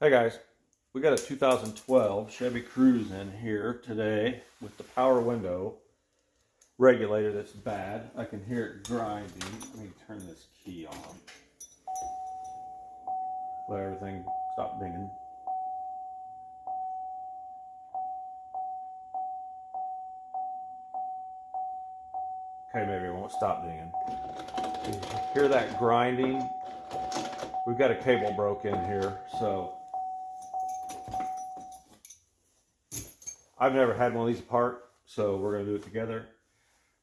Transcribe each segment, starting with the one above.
Hey guys, we got a 2012 Chevy Cruz in here today with the power window regulator that's bad. I can hear it grinding. Let me turn this key on. Let everything stop dinging. Okay, maybe it won't stop dinging. You hear that grinding? We've got a cable broke in here, so I've never had one of these apart, so we're going to do it together.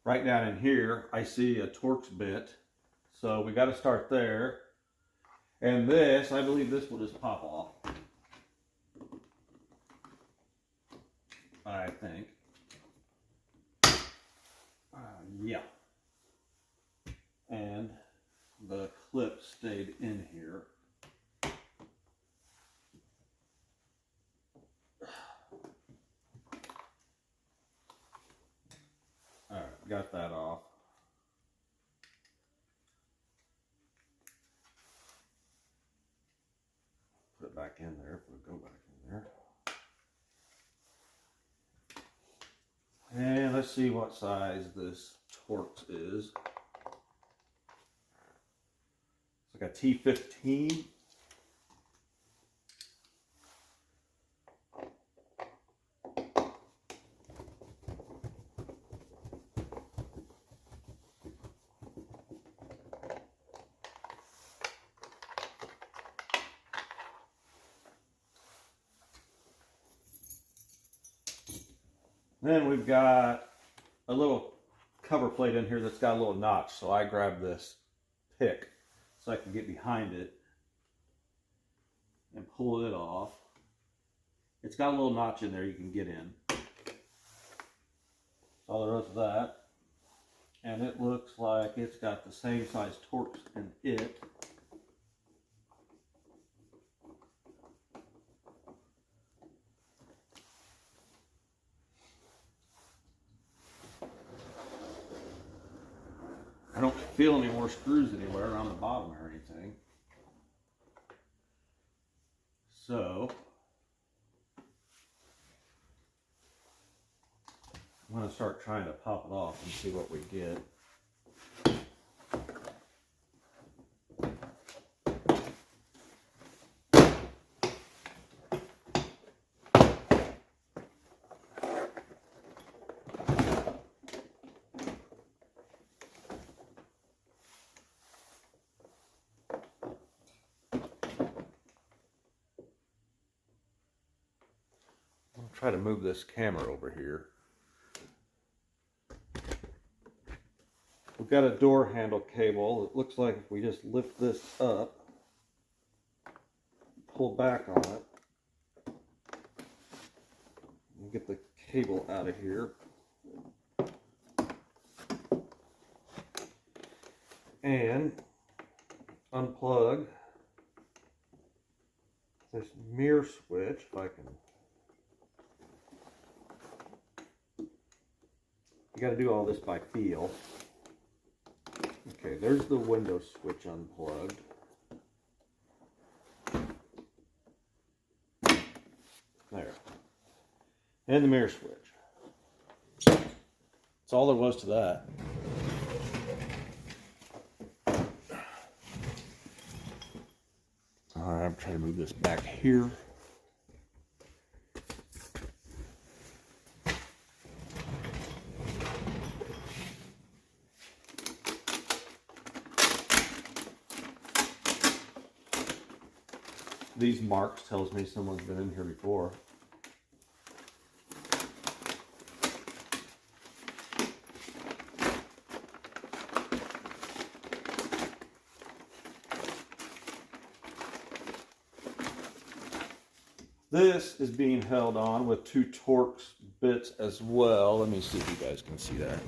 Right down in here, I see a Torx bit, so we got to start there. And this, I believe this will just pop off. I think. Yeah. And the clip stayed in here. Alright, got that off. Put it back in there, if we go back in there. And let's see what size this Torx is. It's like a T15. Then we've got a little cover plate in here that's got a little notch, so I grabbed this pick so I can get behind it and pull it off. It's got a little notch in there you can get in. That's all there is to that. And it looks like it's got the same size Torx in it. I don't feel any more screws anywhere around the bottom or anything. So I'm going to start trying to pop it off and see what we get. Try to move this camera over here. We've got a door handle cable. It looks like if we just lift this up, pull back on it, and get the cable out of here. And unplug this mirror switch, if I can. You got to do all this by feel. Okay, there's the window switch unplugged. There. And the mirror switch. That's all there was to that. Alright, I'm trying to move this back here. These marks tells me someone's been in here before. This is being held on with two Torx bits as well. Let me see if you guys can see that.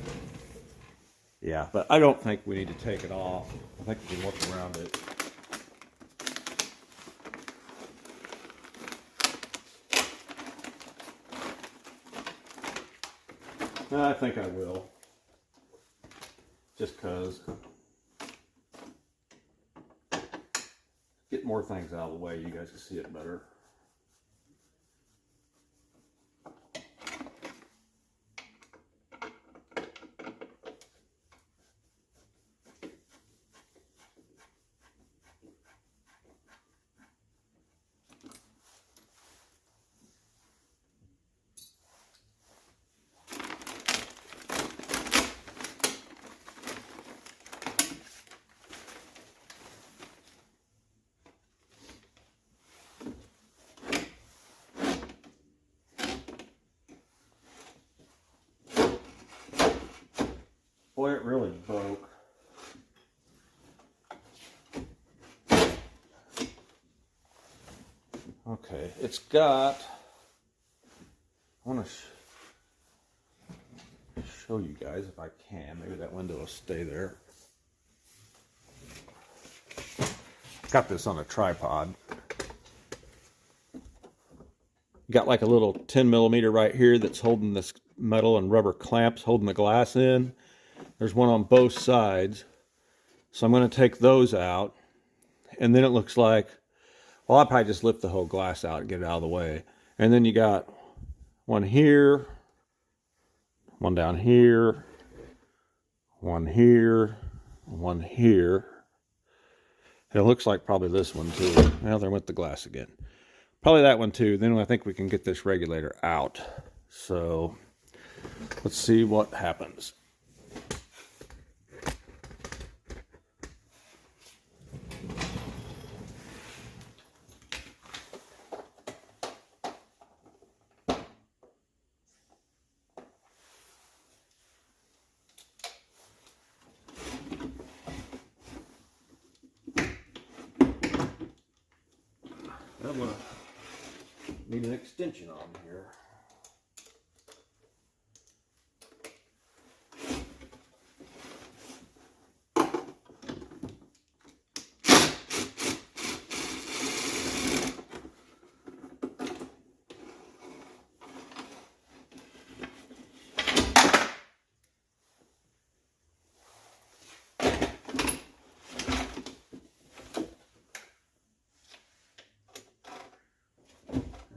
Yeah, but I don't think we need to take it off. I think we can look around it. I think I will, just because. Get more things out of the way, you guys can see it better. Okay, it's got, I want to show you guys if I can. Maybe that window will stay there. Got this on a tripod. Got like a little 10 millimeter right here that's holding this metal and rubber clamps holding the glass in. There's one on both sides. So I'm going to take those out. And then it looks like, well, I'll probably just lift the whole glass out and get it out of the way. And then you got one here, one down here, one here, one here. And it looks like probably this one too. Well, there went the glass again. Probably that one too. Then I think we can get this regulator out. So let's see what happens. I'm gonna need an extension on here.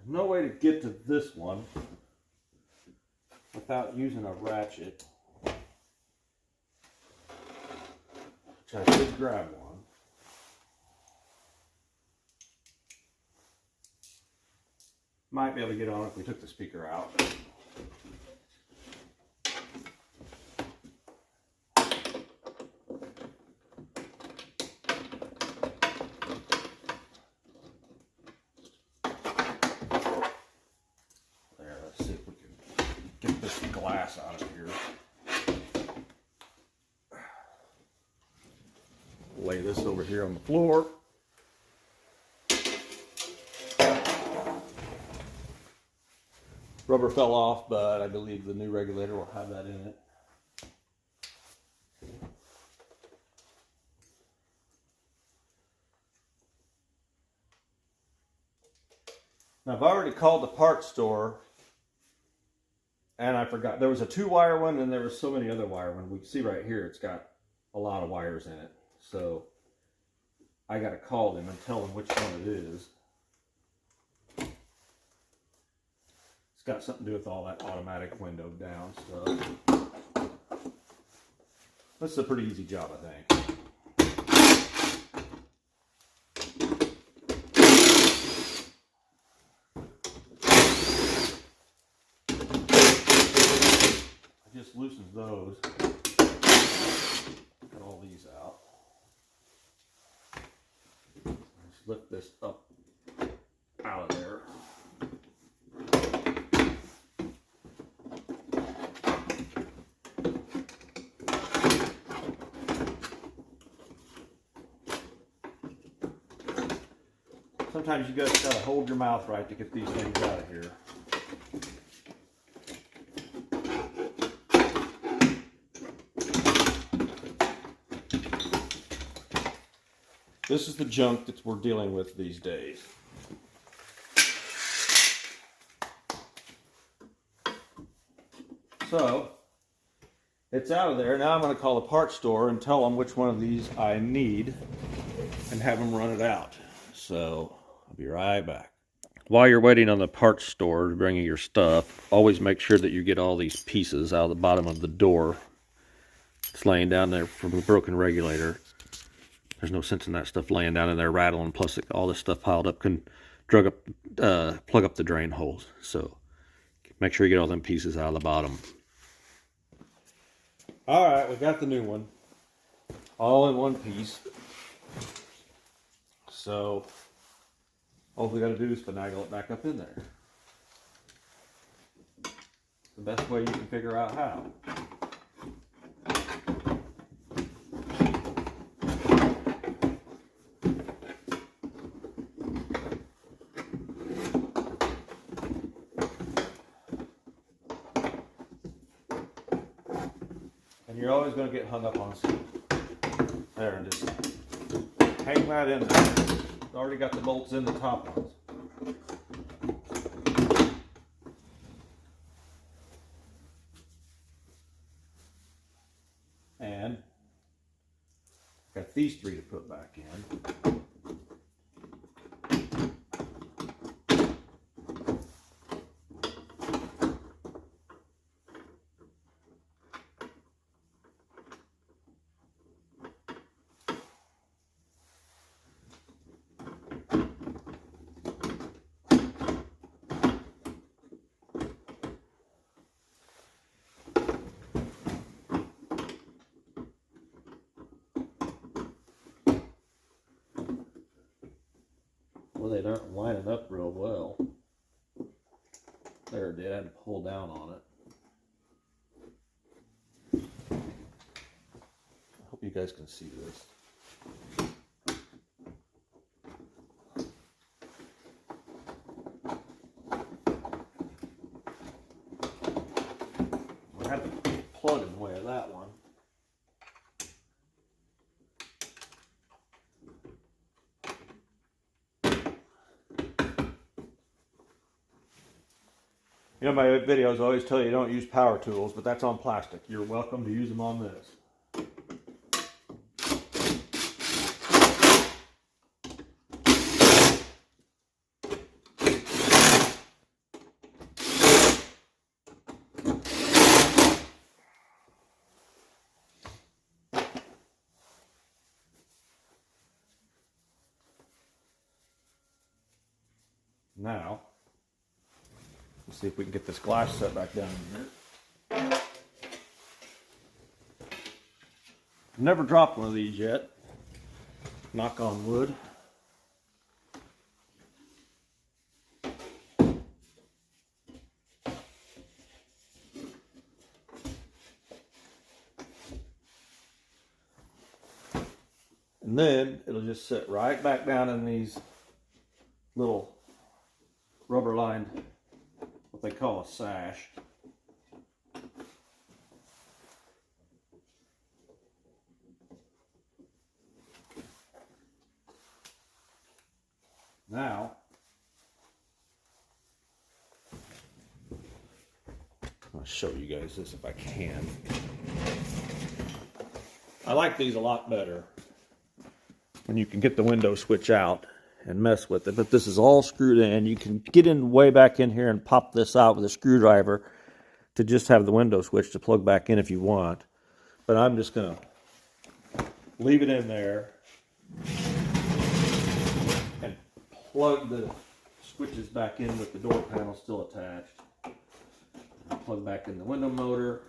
No way to get to this one without using a ratchet, which I did grab one. Might be able to get on it if we took the speaker out. Glass out of here. Lay this over here on the floor. Rubber fell off, but I believe the new regulator will have that in it. Now I've already called the parts store. And I forgot, there was a 2-wire one and there was so many other wire ones. We can see right here, it's got a lot of wires in it. So I got to call them and tell them which one it is. It's got something to do with all that automatic window down stuff. This is a pretty easy job, I think. Just loosens those. Get all these out. Let's lift this up out of there. Sometimes you just gotta hold your mouth right to get these things out of here. This is the junk that we're dealing with these days. So, it's out of there. Now I'm going to call the parts store and tell them which one of these I need and have them run it out. So, I'll be right back. While you're waiting on the parts store to bring you your stuff, always make sure that you get all these pieces out of the bottom of the door. It's laying down there from a broken regulator. There's no sense in that stuff laying down in there rattling, plus all this stuff piled up can plug up the drain holes. So make sure you get all them pieces out of the bottom. All right, we got the new one. All in one piece. So all we got to do is finagle it back up in there. The best way you can figure out how. you're always going to get hung up on there, and just hang that in there. It's already got the bolts in the top ones. And got these three to put back in. Well, they aren't lining up real well. There it did. I had to pull down on it. I hope you guys can see this. I had to plug in the way of that one. You know, my videos always tell you don't use power tools, but that's on plastic. You're welcome to use them on this. Now, let's see if we can get this glass set back down in here. Never dropped one of these yet. Knock on wood. And then it'll just sit right back down in these little rubber lined, what they call a sash. Now, I'll show you guys this if I can. I like these a lot better when you can get the window switch out and mess with it, but this is all screwed in. You can get in way back in here and pop this out with a screwdriver to just have the window switch to plug back in if you want. But I'm just gonna leave it in there and plug the switches back in with the door panel still attached. Plug back in the window motor.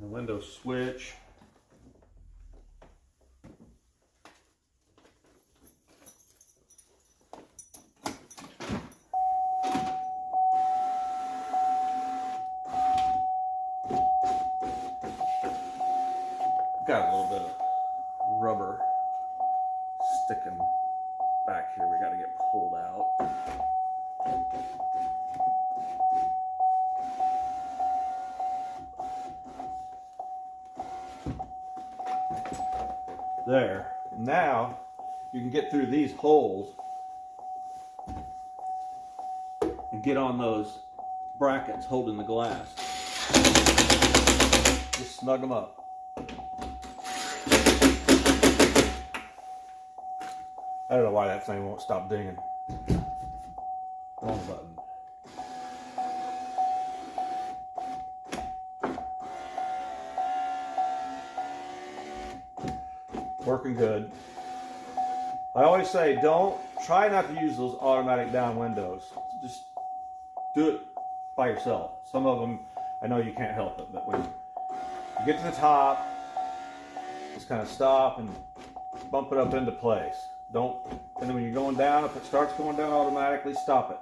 The window switch. Got a little bit of rubber sticking back here. We got to get pulled out. There. Now you can get through these holes and get on those brackets holding the glass. Just snug them up. I don't know why that thing won't stop dinging. Wrong button. Working good. I always say try not to use those automatic down windows. Just do it by yourself. Some of them, I know you can't help it, but when you get to the top, just kind of stop and bump it up into place. And then when you're going down, if it starts going down automatically, stop it.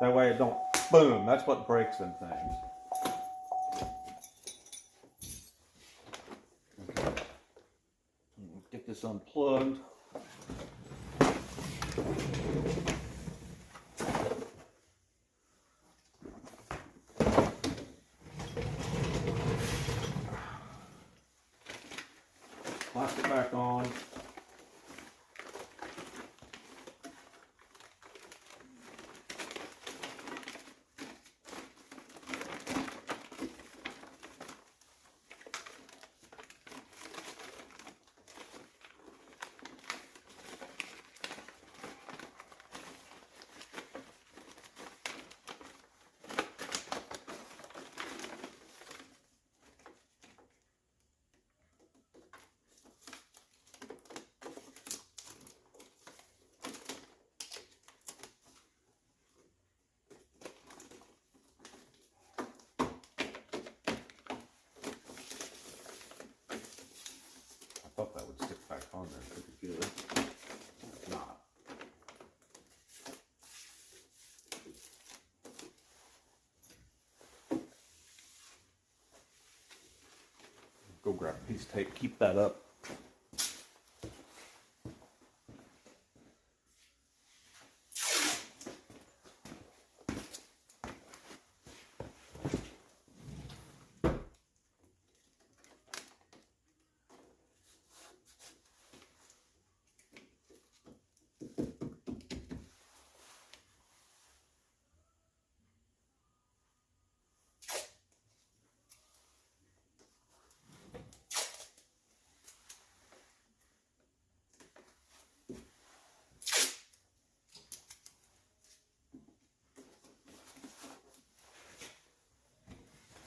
That way it don't, boom, that's what breaks them things. Get this unplugged. plastic back on. I thought that would stick back on there pretty good. It's not. Go grab a piece of tape, keep that up.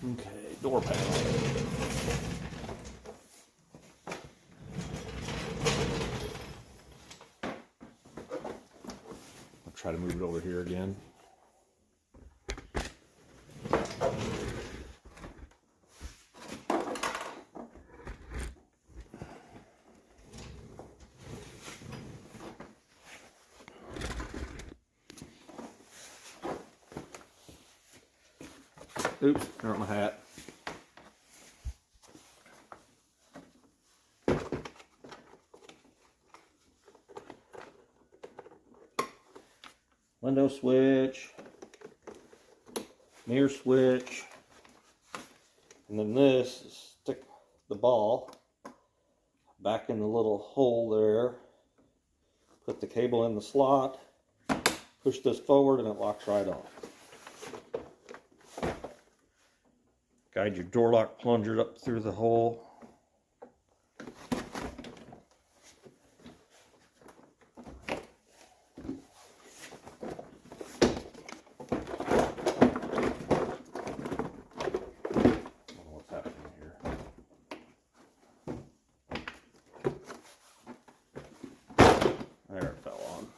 Okay, door panel. I'll try to move it over here again. Oops, there went my hat. Window switch, mirror switch, and then this is stick the ball back in the little hole there. Put the cable in the slot, push this forward, and it locks right off. Guide your door lock plunger up through the hole. What's happening here? There, it fell on.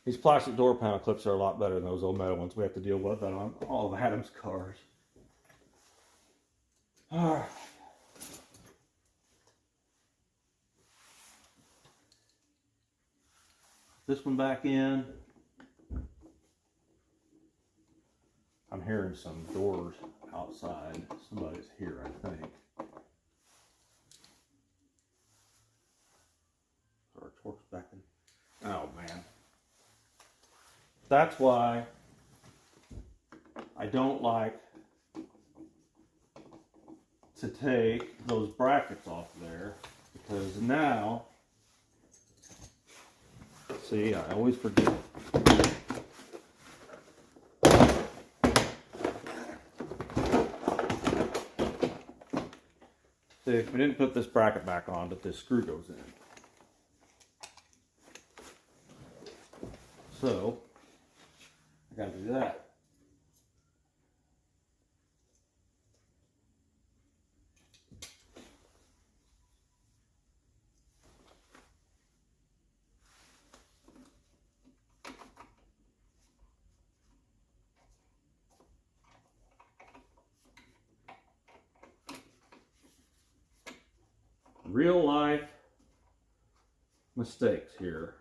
These plastic door panel clips are a lot better than those old metal ones we have to deal with on all of Adam's cars. All right. This one back in. I'm hearing some doors outside. Somebody's here, I think. Our torque's back in. Oh man. That's why I don't like to take those brackets off there, because now, see, I always forget. See, we didn't put this bracket back on, but this screw goes in. So, I gotta do that. real life mistakes here.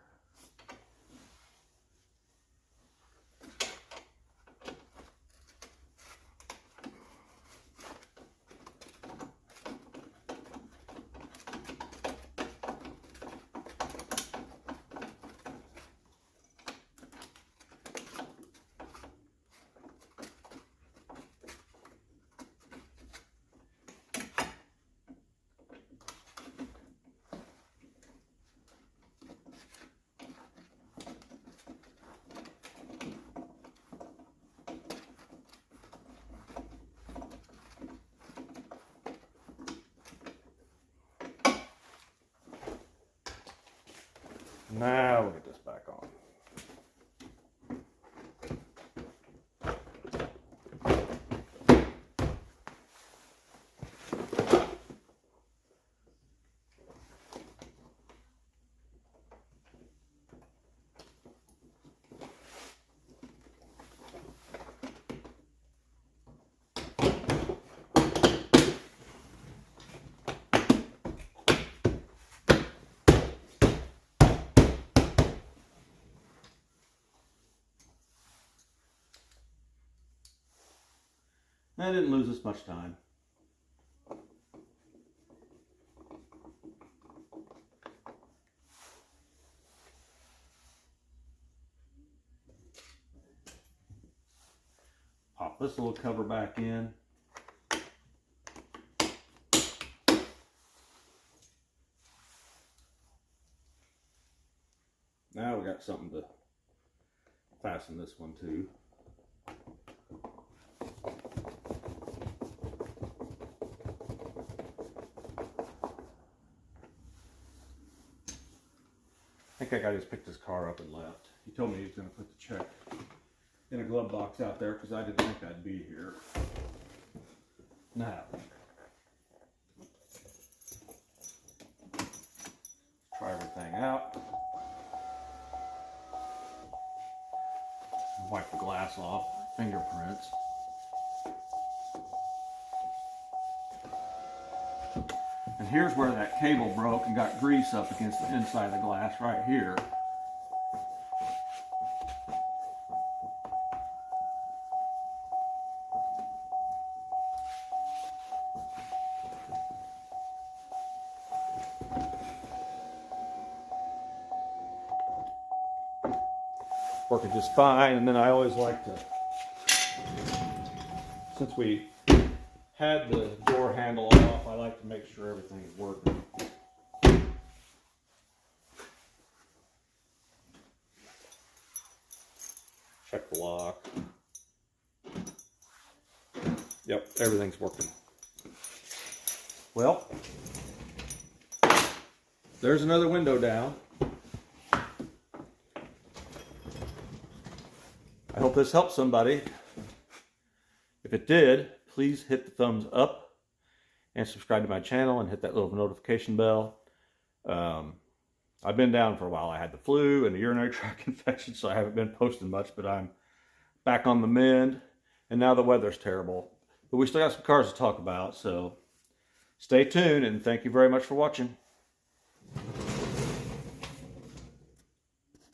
Now we'll get this back on. I didn't lose us much time. Pop this little cover back in. Now we got something to fasten this one to. I think that guy just picked his car up and left. He told me he was going to put the check in a glove box out there because I didn't think I'd be here. Now, try everything out. Wipe the glass off, fingerprints. And here's where that cable broke and got grease up against the inside of the glass right here. Working just fine, and then I always like to, since we had the door handle off, I like to make sure everything is working. Check the lock. Yep, everything's working. Well, there's another window down. I hope this helps somebody. If it did, please hit the thumbs up and subscribe to my channel and hit that little notification bell. I've been down for a while. I had the flu and a urinary tract infection, so I haven't been posting much, but I'm back on the mend, and now the weather's terrible. But we still got some cars to talk about, so stay tuned, and thank you very much for watching.